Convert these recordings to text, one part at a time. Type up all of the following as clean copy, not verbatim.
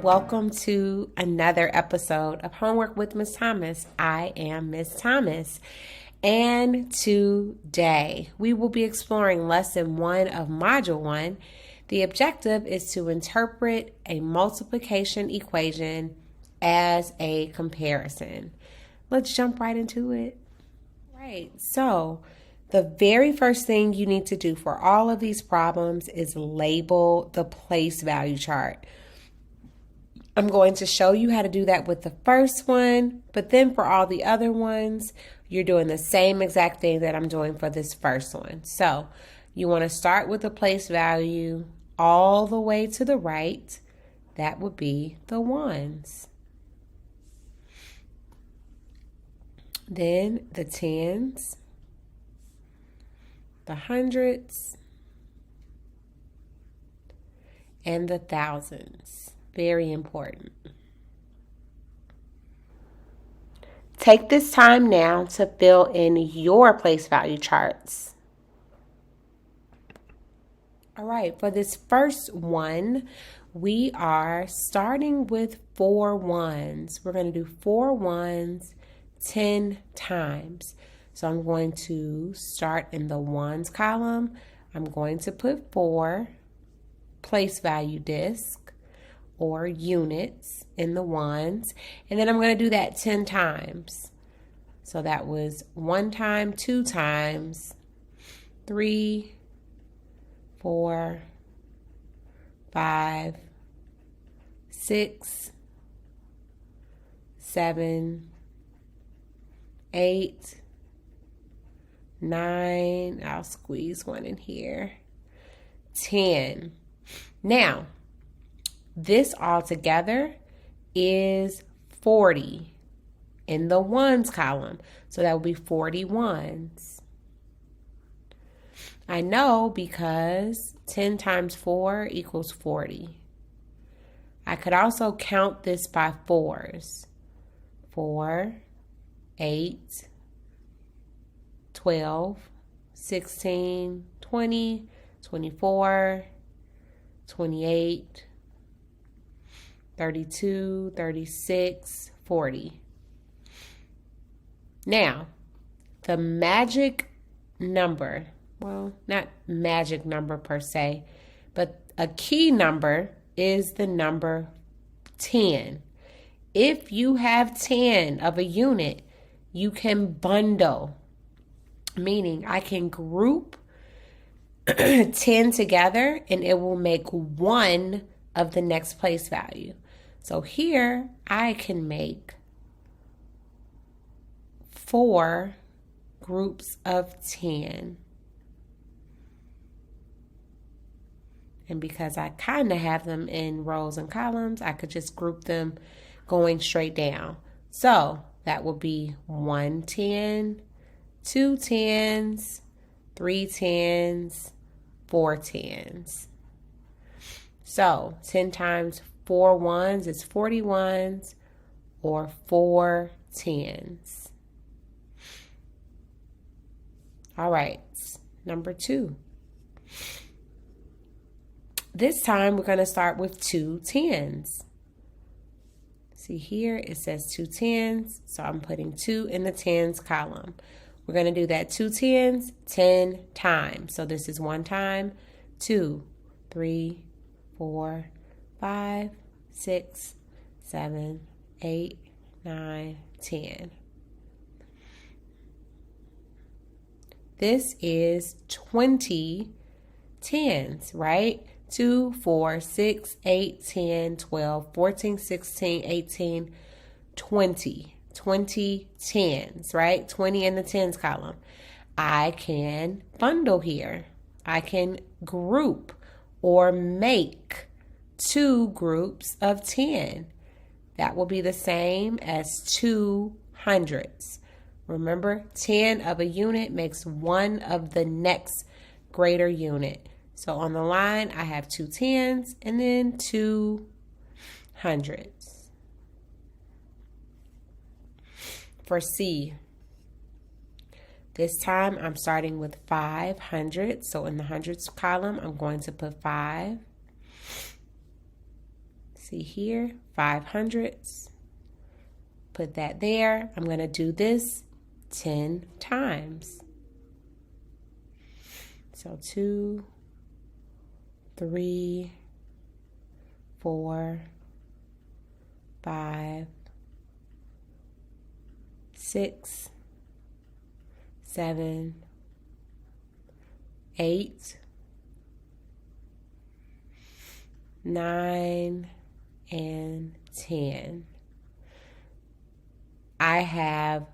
welcome to another episode of Homework with Miss Thomas. I am Miss Thomas, and today we will be exploring Lesson 1 of Module 1. The objective is to interpret a multiplication equation as a comparison. Let's jump right into it. Right, so the very first thing you need to do for all of these problems is label the place value chart. I'm going to show you how to do that with the first one, but then for all the other ones, you're doing the same exact thing that I'm doing for this first one. So you want to start with the place value all the way to the right. That would be the ones. Then the tens, the hundreds, and the thousands. Very important. Take this time now to fill in your place value charts. All right, for this first one, we are starting with 4 ones. We're going to do 4 ones 10 times. So I'm going to start in the ones column. I'm going to put 4 place value disc or units in the ones, and then I'm going to do that 10 times. So that was 1 time, 2 times, 3, 4, 5, 6, 7, 8, 9, I'll squeeze one in here, 10. Now, this all together is 40 in the ones column. So that would be 40 ones. I know because 10 times 4 equals 40. I could also count this by 4s. 4, 8, 12, 16, 20, 24, 28, 32, 36, 40. Now, the magic number, well, not magic number per se, but a key number is the number 10. If you have 10 of a unit, you can bundle, meaning I can group 10 together and it will make one of the next place value. So here I can make 4 groups of 10. And because I kind of have them in rows and columns, I could just group them going straight down. So that would be 1 10, 2 10s, 3 10s, 4 10s. So 10 times 4 ones is 40 ones, or 4 10s. All right, number 2. This time we're going to start with 2 10s. See here it says 2 10s, so I'm putting 2 in the tens column. We're going to do that 2 10s 10 times. So this is 1 time, 2, 3, 4, 5, 6, 7, 8, 9, 10. This is 20 10s, right? 2, 4, 6, 8, 10, 12, 14, 16, 18, 20. 20 10s, right? 20 in the tens column. I can bundle here. I can group or make 2 groups of 10. That will be the same as 2 hundreds. Remember, 10 of a unit makes one of the next greater unit. So on the line, I have 2 10s and then 2 hundreds. For C, this time I'm starting with 500. So in the hundreds column, I'm going to put 5, See here, 500s. Put that there. I'm going to do this 10 times. So 2, 3, 4, 5, 6, 7, 8, 9, and 10. I have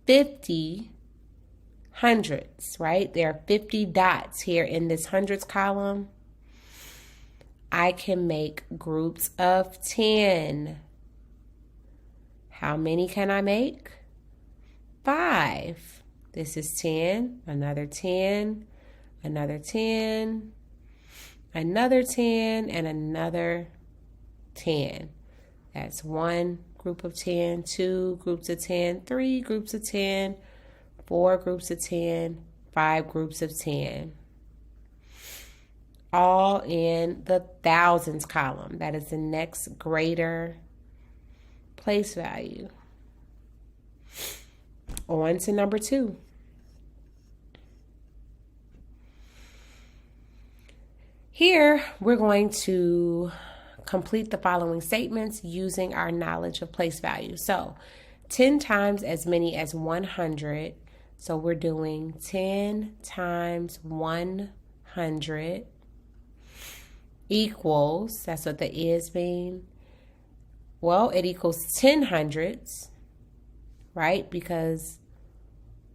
50 hundreds, right? There are 50 dots here in this hundreds column. I can make groups of 10. How many can I make? 5. This is 10, another 10, another 10, another 10, and another 10. That's 1 group of 10, 2 groups of 10, 3 groups of 10, 4 groups of 10, 5 groups of 10. All in the thousands column. That is the next greater place value. On to number 2. Here, we're going to complete the following statements using our knowledge of place value. So, 10 times as many as 100. So, we're doing 10 times 100 equals, that's what the is mean. Well, it equals 10 hundreds, right? Because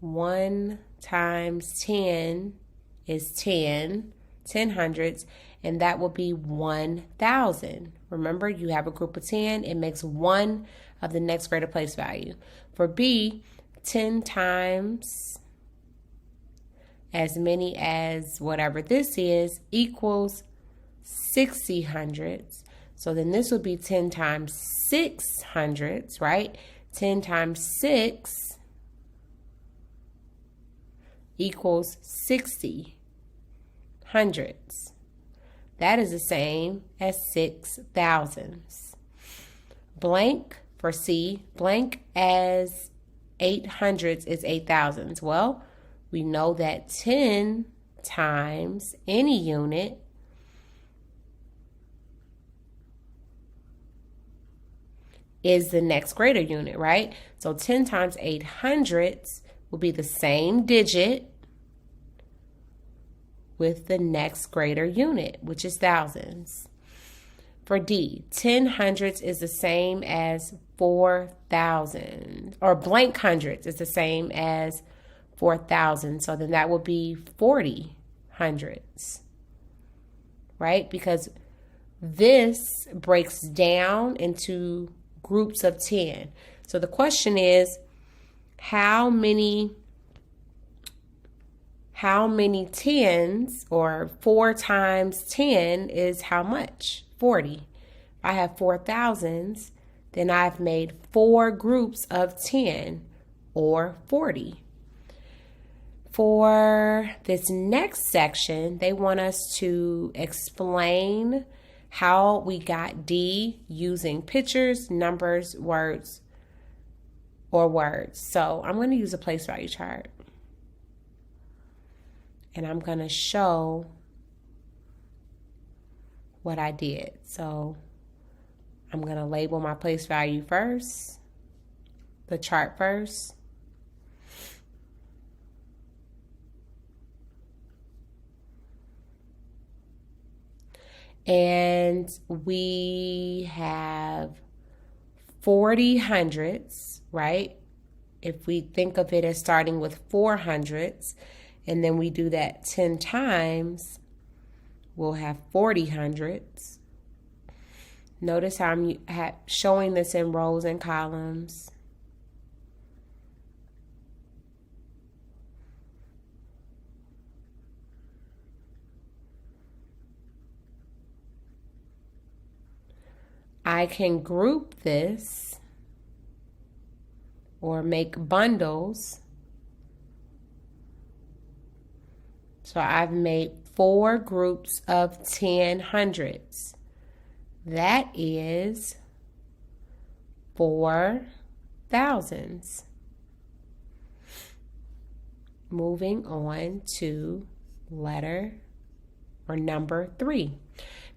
1 times 10 is 10 hundreds, and that will be 1,000. Remember, you have a group of 10, it makes one of the next greater place value. For B, 10 times as many as whatever this is equals 60 hundreds. So then this would be 10 times 6 hundreds, right? 10 times 6 equals 60 hundreds. That is the same as 6 thousands. Blank for C, blank as 8 hundreds is 8 thousands. Well, we know that 10 times any unit is the next greater unit, right? So 10 times 8 hundredths will be the same digit with the next greater unit, which is thousands. For D, 10 hundredths is the same as 4,000, or blank hundredths is the same as 4,000. So then that would be 40 hundredths, right? Because this breaks down into groups of 10. So the question is, how many tens, or 4 times 10 is how much? 40. If I have 4,000s, then I've made 4 groups of 10, or 40. For this next section, they want us to explain how we got D using pictures, numbers, words, or words. So I'm going to use a place value chart. And I'm going to show what I did. So I'm going to label my place value first, the chart first. And we have 40 hundredths, right? If we think of it as starting with 4 hundredths, and then we do that 10 times, we'll have 40 hundredths. Notice how I'm showing this in rows and columns. I can group this or make bundles. So I've made 4 groups of 10 hundredths. That is 4 thousands. Moving on to letter or number 3.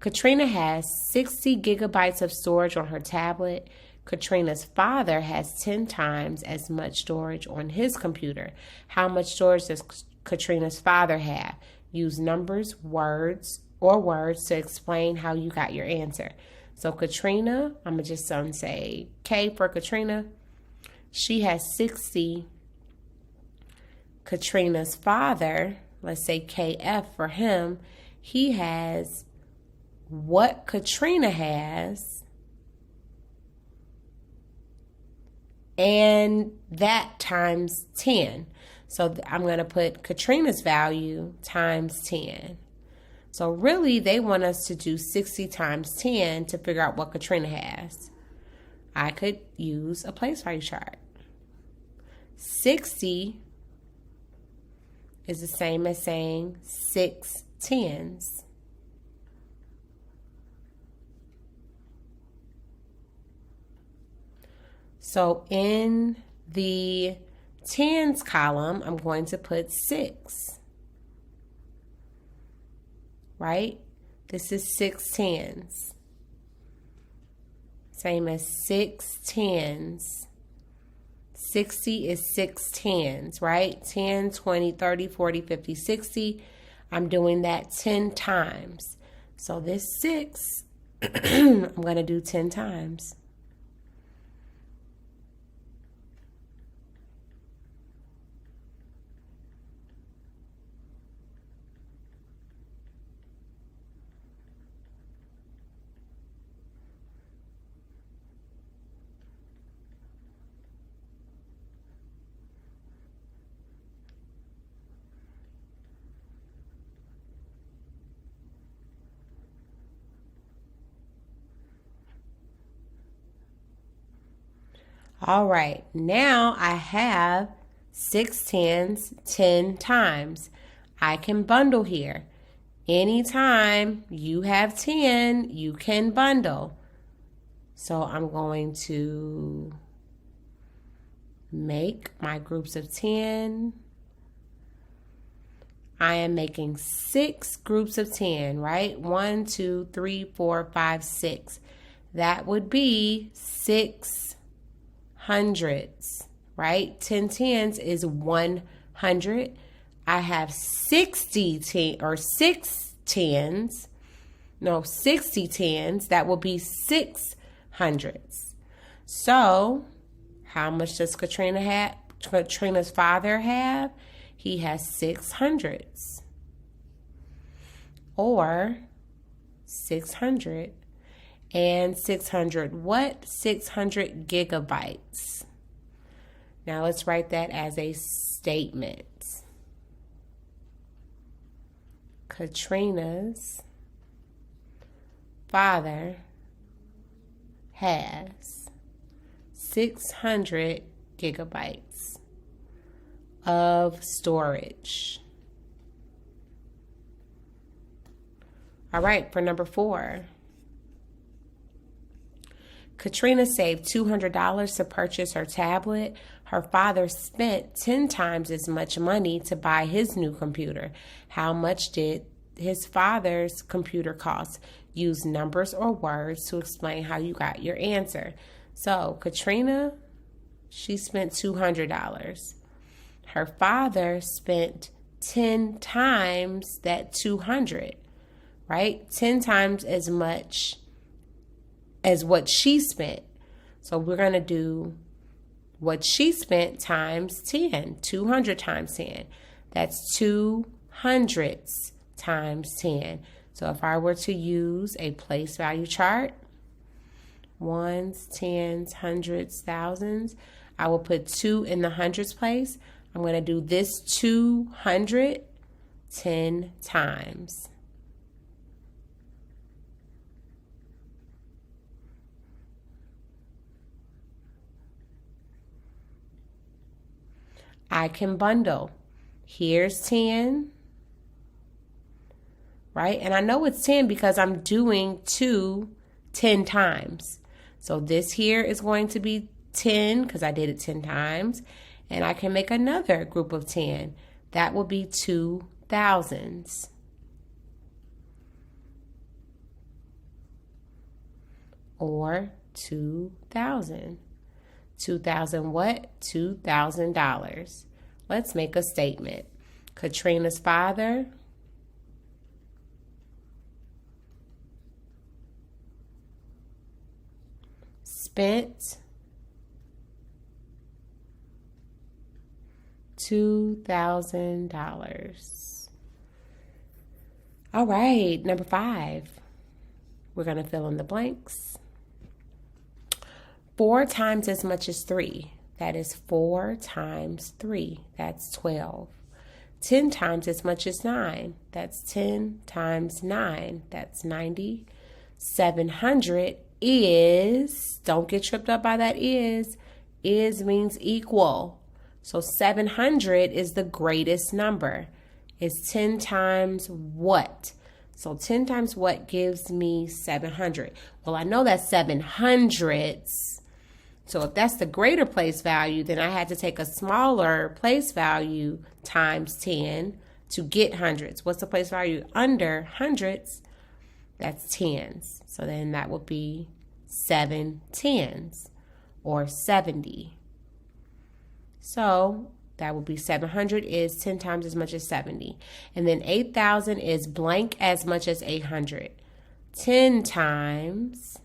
Katrina has 60 gigabytes of storage on her tablet. Katrina's father has 10 times as much storage on his computer. How much storage does Katrina's father have? Use numbers, words to explain how you got your answer. So Katrina, I'm going to just say K for Katrina. She has 60. Katrina's father, let's say KF for him, he has what Katrina has, and that times 10. So I'm going to put Katrina's value times 10. So really, they want us to do 60 times 10 to figure out what Katrina has. I could use a place value chart. 60 is the same as saying 6 tens. So in the tens column, I'm going to put 6. Right? This is 6 tens. Same as 6 tens. 60 is 6 tens, right? 10, 20, 30, 40, 50, 60. I'm doing that 10 times. So this 6, I'm going to do 10 times. All right, now I have 6 tens 10 times. I can bundle here. Anytime you have 10, you can bundle. So I'm going to make my groups of 10. I am making 6 groups of 10, right? 1, 2, 3, 4, 5, 6. That would be 6 hundreds, right? 10 tens is 100. I have 60 tens. No, 60 tens. That will be 6 hundreds. So, how much does Katrina's father have? He has 6 hundreds. Or 600. And 600 what? 600 gigabytes. Now let's write that as a statement. Katrina's father has 600 gigabytes of storage. All right, for number 4. Katrina saved $200 to purchase her tablet. Her father spent 10 times as much money to buy his new computer. How much did his father's computer cost? Use numbers or words to explain how you got your answer. So, Katrina, she spent $200. Her father spent 10 times that 200, right? 10 times as much as what she spent. So we're going to do what she spent times 10, 200 times 10. That's 200 times 10. So if I were to use a place value chart, ones, tens, hundreds, thousands, I will put 2 in the hundreds place. I'm going to do this 200 10 times. I can bundle. Here's 10, right? And I know it's 10 because I'm doing 2 10 times. So this here is going to be 10 because I did it 10 times. And I can make another group of 10. That will be 2 thousands. Or 2,000. 2,000 what? $2,000. Let's make a statement. Katrina's father spent $2,000. All right, number 5. We're going to fill in the blanks. 4 times as much as 3. That is 4 times 3. That's 12. 10 times as much as 9. That's 10 times 9. That's 90. 700 is, don't get tripped up by that is means equal. So 700 is the greatest number. It's 10 times what? So 10 times what gives me 700? Well, I know that's 7 hundredths. So if that's the greater place value, then I had to take a smaller place value times 10 to get hundreds. What's the place value under hundreds? That's tens. So then that would be 7 tens or 70. So that would be 700 is 10 times as much as 70. And then 8,000 is blank as much as 800. 10 times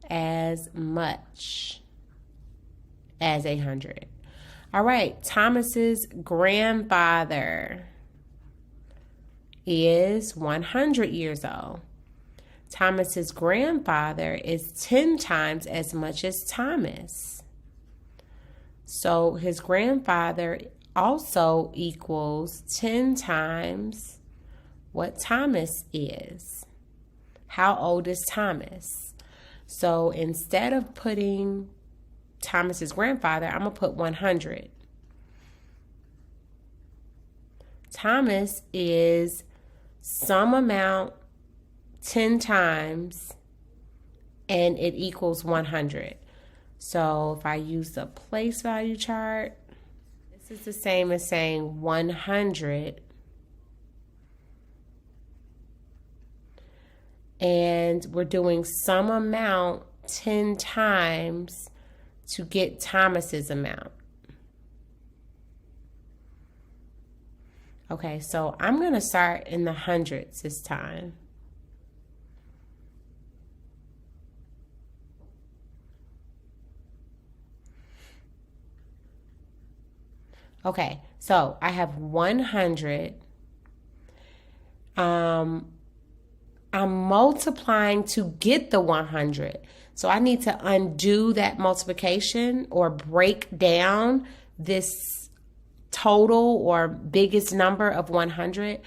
as much as 800. All right, Thomas's grandfather is 100 years old. Thomas's grandfather is 10 times as much as Thomas. So his grandfather also equals 10 times what Thomas is. How old is Thomas? So instead of putting Thomas's grandfather, I'm going to put 100. Thomas is some amount 10 times, and it equals 100. So if I use the place value chart, this is the same as saying 100. And we're doing some amount 10 times to get Thomas's amount. Okay, so I'm going to start in the hundreds this time. Okay, so I have 100. I'm multiplying to get the 100. So I need to undo that multiplication or break down this total or biggest number of 100.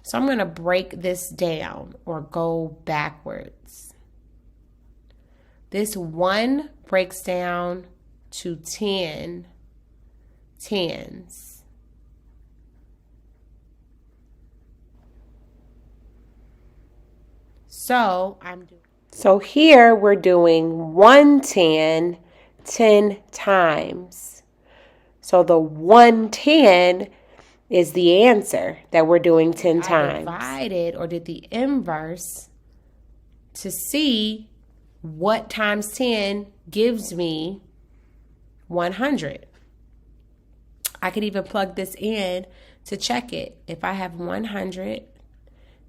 So I'm going to break this down or go backwards. This 1 breaks down to 10 tens. So here we're doing 110 10 times. So the 110 is the answer that we're doing 10 times. I divided or did the inverse to see what times 10 gives me 100. I could even plug this in to check it. If I have 100,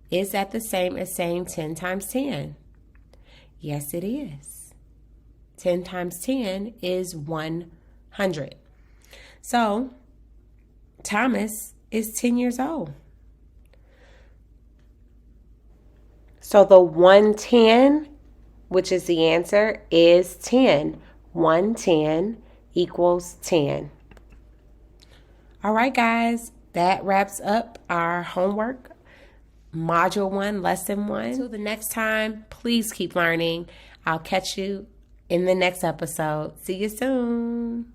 is that the same as saying 10 times 10? Yes, it is. 10 times 10 is 100. So, Thomas is 10 years old. So the 110, which is the answer, is 10. 110 equals 10. All right, guys, that wraps up our homework. Module 1, Lesson 1. Until the next time, please keep learning. I'll catch you in the next episode. See you soon.